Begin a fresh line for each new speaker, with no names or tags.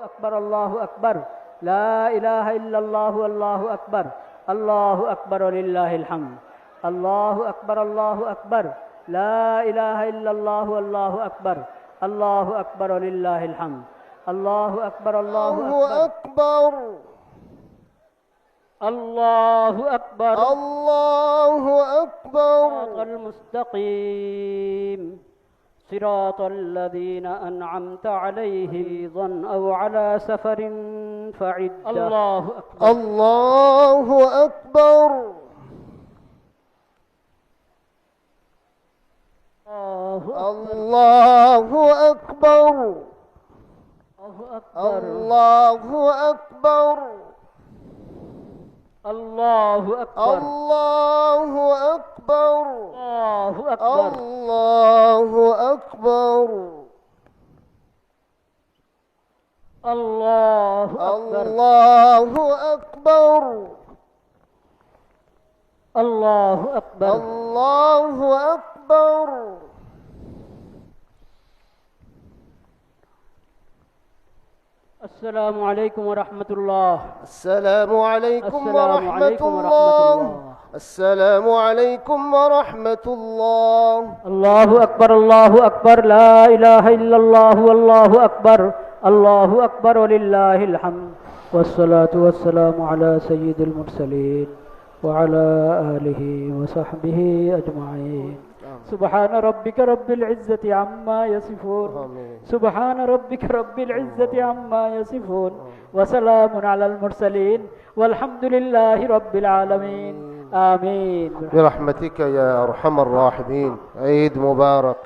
أكبر الله أكبر لا إله إلا الله والله أكبر الله أكبر ولله الحمد الله أكبر الله أكبر لا إله إلا الله والله أكبر الله أكبر ولله الحمد الله أكبر الله أكبر الله أكبر
الله أكبر
صراط المستقيم صراط الذين أنعمت عليهم ظن أو على سفر فعدة الله أكبر
الله أكبر الله أكبر الله أكبر
الله أكبر
الله أكبر
الله أكبر
الله أكبر
الله أكبر
الله أكبر
الله أكبر
الله أكبر
السلام عليكم ورحمة الله
السلام عليكم
السلام
ورحمة
عليكم ورحمة
الله
الله
السلام عليكم ورحمة الله
الله أكبر الله أكبر لا إله إلا الله والله أكبر الله أكبر ولله الحمد والصلاة والسلام على سيد المرسلين وعلى آله وصحبه أجمعين سبحان ربك رب العزة عما يصفون سبحان ربك رب العزة عما يصفون وسلام على المرسلين والحمد لله رب العالمين آمين
برحمتك يا أرحم الراحمين. عيد مبارك.